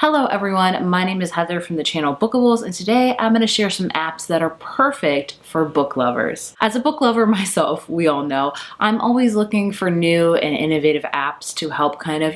Hello everyone, my name is Heather from the channel Bookables, and today I'm going to share some apps that are perfect for book lovers. As a book lover myself, we all know, I'm always looking for new and innovative apps to help kind of,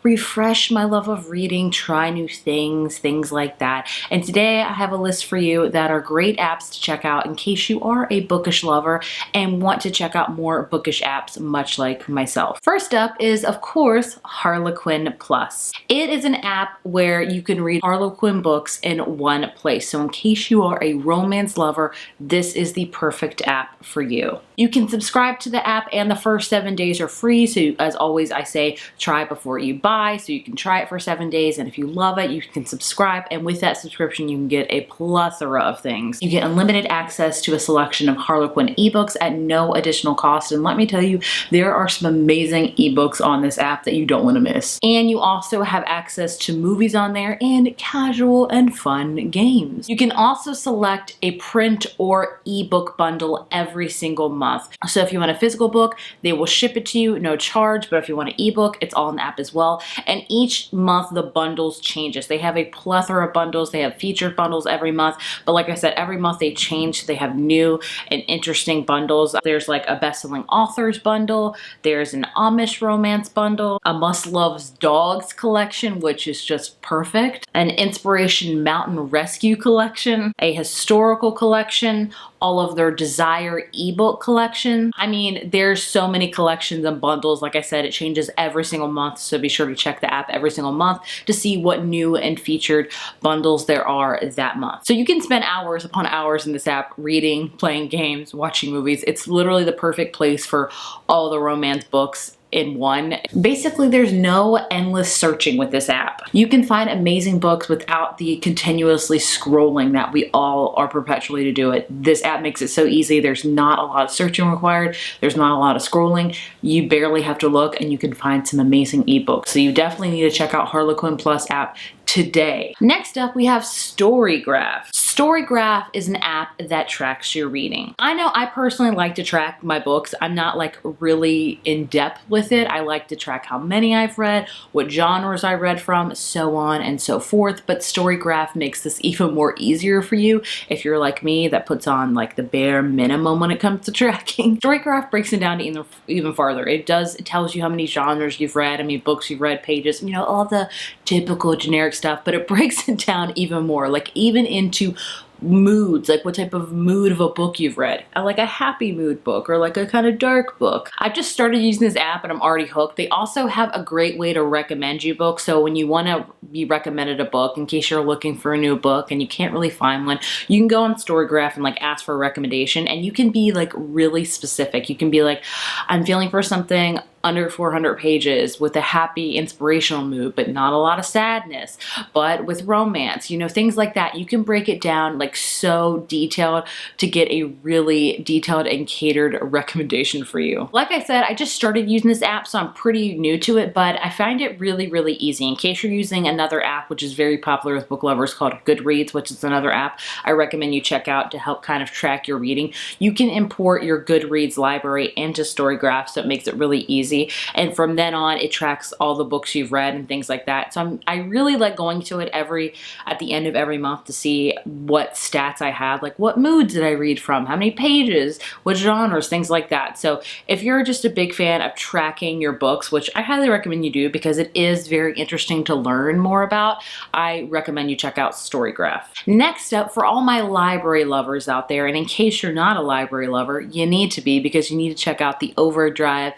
refresh my love of reading, try new things like that. And today I have a list for you that are great apps to check out in case you are a bookish lover and want to check out more bookish apps much like myself. First up is, of course, Harlequin Plus. It is an app where you can read Harlequin books in one place. So in case you are a romance lover, this is the perfect app for you. You can subscribe to the app and the first 7 days are free. So as always, I say try before you buy. So you can try it for 7 days. And if you love it, you can subscribe. And with that subscription, you can get a plethora of things. You get unlimited access to a selection of Harlequin ebooks at no additional cost. And let me tell you, there are some amazing ebooks on this app that you don't want to miss. And you also have access to movies on there and casual and fun games. You can also select a print or ebook bundle every single month. So if you want a physical book, they will ship it to you, no charge, but if you want an ebook, it's all in the app as well. And each month the bundles changes. They have a plethora of bundles. They have featured bundles every month, but like I said, every month they change. They have new and interesting bundles. There's like a best-selling authors bundle. There's an Amish romance bundle, a must-loves dogs collection, which is just perfect, an inspiration mountain rescue collection, a historical collection, all of their desire ebook collection. I mean, there's so many collections and bundles. Like I said, it changes every single month, so be sure to check the app every single month to see what new and featured bundles there are that month. So you can spend hours upon hours in this app reading, playing games, watching movies. It's literally the perfect place for all the romance books in one. Basically, there's no endless searching with this app. You can find amazing books without the continuously scrolling that we all are perpetually to do it. This app makes it so easy. There's not a lot of searching required. There's not a lot of scrolling. You barely have to look and you can find some amazing ebooks. So you definitely need to check out Harlequin Plus app today. Next up, we have Storygraph. Storygraph is an app that tracks your reading. I know I personally like to track my books. I'm not like really in depth with it. I like to track how many I've read, what genres I read from, so on and so forth. But Storygraph makes this even more easier for you if you're like me that puts on like the bare minimum when it comes to tracking. Storygraph breaks it down to even farther. It tells you how many genres you've read, how many books you've read, pages, all the typical generic stuff, but it breaks it down even more, like even into moods, like what type of mood of a book you've read. Like a happy mood book or like a kind of dark book. I just started using this app and I'm already hooked. They also have a great way to recommend you books. So when you want to be recommended a book, in case you're looking for a new book and you can't really find one, you can go on Storygraph and like ask for a recommendation, and you can be like really specific. You can be like, I'm feeling for something under 400 pages with a happy inspirational mood, but not a lot of sadness, but with romance, things like that. You can break it down like so detailed to get a really detailed and catered recommendation for you. Like I said, I just started using this app, so I'm pretty new to it, but I find it really, really easy. In case you're using another app, which is very popular with book lovers called Goodreads, which is another app I recommend you check out to help kind of track your reading. You can import your Goodreads library into Storygraph, so it makes it really easy. And from then on, it tracks all the books you've read and things like that. So I really like going to it at the end of every month to see what stats I had, like what moods did I read from, how many pages, what genres, things like that. So if you're just a big fan of tracking your books, which I highly recommend you do because it is very interesting to learn more about, I recommend you check out Storygraph. Next up, for all my library lovers out there, and in case you're not a library lover, you need to be, because you need to check out the Overdrive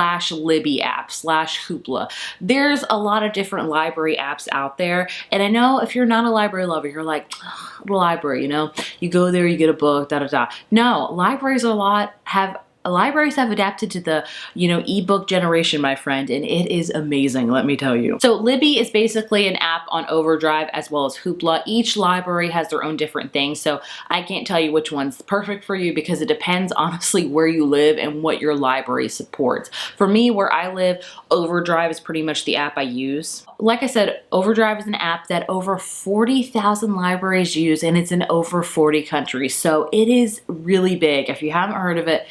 / Libby app / Hoopla. There's a lot of different library apps out there, and I know if you're not a library lover, you're like, the library, you go there, you get a book, No, libraries have adapted to the, ebook generation, my friend, and it is amazing, let me tell you. So Libby is basically an app on Overdrive as well as Hoopla. Each library has their own different things, so I can't tell you which one's perfect for you because it depends honestly where you live and what your library supports. For me, where I live, Overdrive is pretty much the app I use. Like I said, Overdrive is an app that over 40,000 libraries use, and it's in over 40 countries, so it is really big. If you haven't heard of it,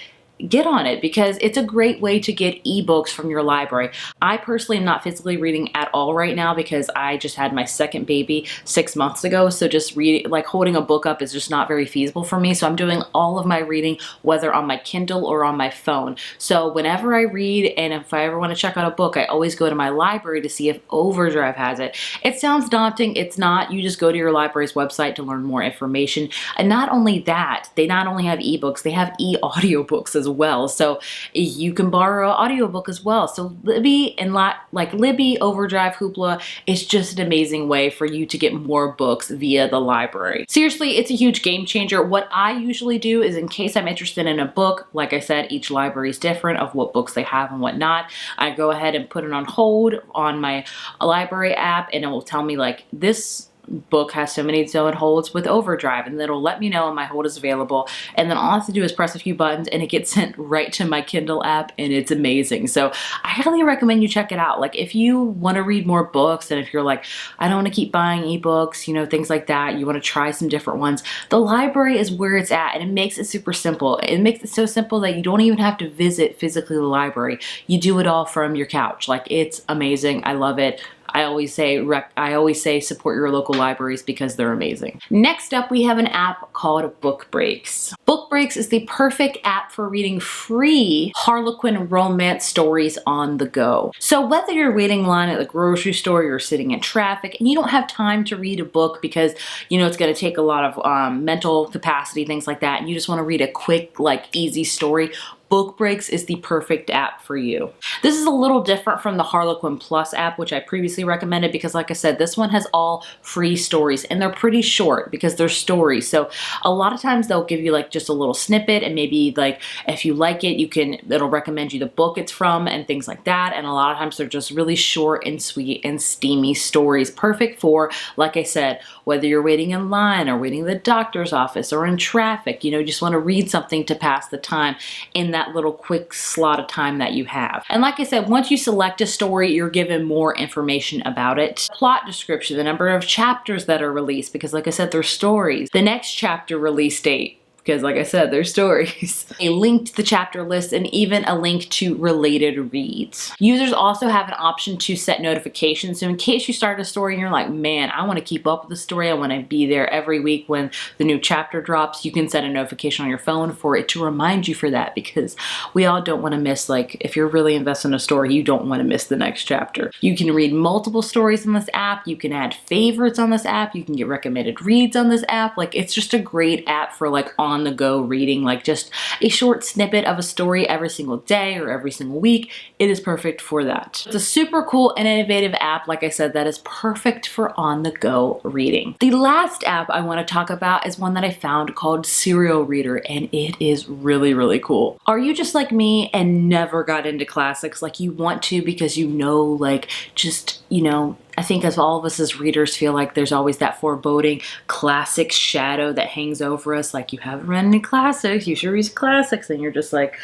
get on it because it's a great way to get ebooks from your library. I personally am not physically reading at all right now because I just had my second baby 6 months ago. So just reading, like holding a book up is just not very feasible for me. So I'm doing all of my reading, whether on my Kindle or on my phone. So whenever I read and if I ever want to check out a book, I always go to my library to see if Overdrive has it. It sounds daunting. It's not. You just go to your library's website to learn more information. And not only that, they not only have ebooks, they have e-audiobooks as well. So you can borrow an audiobook as well. So Libby and like Libby, Overdrive, Hoopla is just an amazing way for you to get more books via the library. Seriously, it's a huge game changer. What I usually do is in case I'm interested in a book, like I said, each library is different of what books they have and what not. I go ahead and put it on hold on my library app and it will tell me like this book has so many zone holds with Overdrive, and it'll let me know when my hold is available, and then all I have to do is press a few buttons and it gets sent right to my Kindle app, and it's amazing. So I highly recommend you check it out. Like if you want to read more books and if you're like, I don't want to keep buying ebooks, you know, things like that, you want to try some different ones, the library is where it's at, and it makes it super simple. It makes it so simple that you don't even have to visit physically the library. You do it all from your couch. Like it's amazing. I love it. I always say support your local libraries because they're amazing. Next up, we have an app called Book Breaks. Book Breaks is the perfect app for reading free Harlequin romance stories on the go. So whether you're waiting in line at the grocery store, you're sitting in traffic, and you don't have time to read a book because you know it's going to take a lot of mental capacity, things like that, and you just want to read a quick, like easy story, Book Breaks is the perfect app for you. This is a little different from the Harlequin Plus app, which I previously recommended because like I said, this one has all free stories and they're pretty short because they're stories. So a lot of times they'll give you like just a little snippet and maybe like if you like it, it'll recommend you the book it's from and things like that. And a lot of times they're just really short and sweet and steamy stories, perfect for, like I said, whether you're waiting in line or waiting in the doctor's office or in traffic, you know, you just want to read something to pass the time in that little quick slot of time that you have. And like I said, once you select a story, you're given more information about it. Plot description, the number of chapters that are released, because like I said, they're stories. The next chapter release date, because like I said, they're stories. A link to the chapter list and even a link to related reads. Users also have an option to set notifications. So in case you start a story and you're like, man, I want to keep up with the story, I want to be there every week when the new chapter drops, you can set a notification on your phone for it to remind you for that, because we all don't want to miss, like if you're really invested in a story, you don't want to miss the next chapter. You can read multiple stories in this app. You can add favorites on this app. You can get recommended reads on this app. Like it's just a great app for like on the go reading, like just a short snippet of a story every single day or every single week. It is perfect for that. It's a super cool and innovative app, like I said, that is perfect for on the go reading. The last app I want to talk about is one that I found called Serial Reader, and it is really, really cool. Are you just like me and never got into classics? Like you want to because you know, like just, you know, I think as all of us as readers feel like there's always that foreboding classic shadow that hangs over us. Like you haven't read any classics, you should read classics, and you're just like,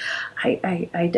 I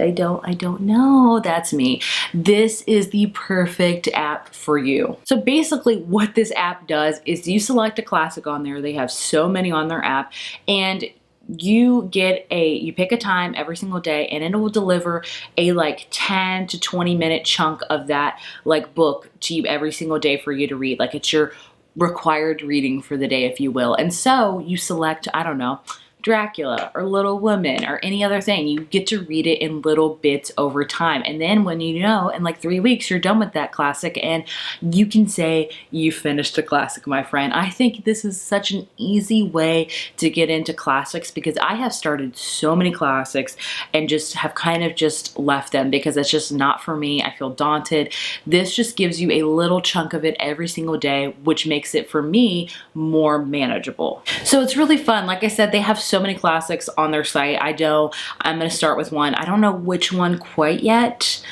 don't know. That's me. This is the perfect app for you. So basically what this app does is you select a classic on there. They have so many on their app, and you pick a time every single day, and it will deliver a like 10 to 20 minute chunk of that like book to you every single day for you to read. Like it's your required reading for the day, if you will. And so you select, I don't know, Dracula or Little Women or any other thing. You get to read it in little bits over time. And then when you know, in like 3 weeks, you're done with that classic and you can say you finished a classic, my friend. I think this is such an easy way to get into classics because I have started so many classics and just have kind of just left them because it's just not for me. I feel daunted. This just gives you a little chunk of it every single day, which makes it for me more manageable. So it's really fun. Like I said, they have so many classics on their site. I'm going to start with one. I don't know which one quite yet.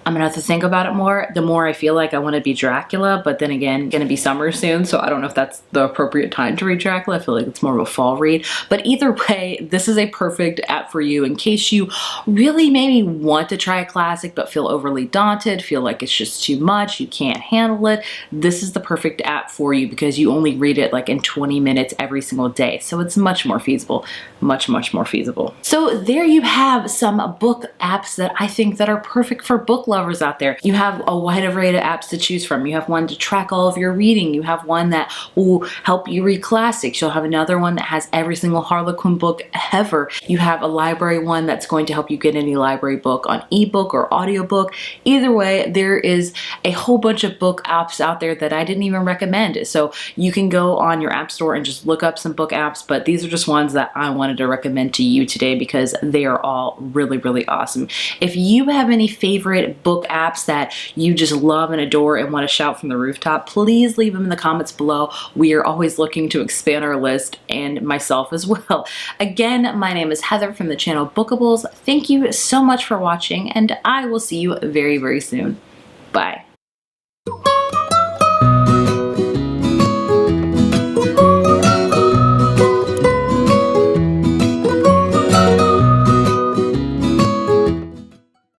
I'm gonna have to think about it more. The more I feel like I wanna be Dracula, but then again, gonna be summer soon, so I don't know if that's the appropriate time to read Dracula. I feel like it's more of a fall read. But either way, this is a perfect app for you in case you really maybe want to try a classic but feel overly daunted, feel like it's just too much, you can't handle it. This is the perfect app for you because you only read it like in 20 minutes every single day. So it's much more feasible, much more feasible. So there you have some book apps that I think that are perfect for book lovers out there. You have a wide array of apps to choose from. You have one to track all of your reading. You have one that will help you read classics. You'll have another one that has every single Harlequin book ever. You have a library one that's going to help you get any library book on ebook or audiobook. Either way, there is a whole bunch of book apps out there that I didn't even recommend. So you can go on your app store and just look up some book apps, but these are just ones that I wanted to recommend to you today because they are all really awesome. If you have any favorite book apps that you just love and adore and want to shout from the rooftop, please leave them in the comments below. We are always looking to expand our list, and myself as well. Again, my name is Heather from the channel Bookables. Thank you so much for watching, and I will see you very soon. Bye.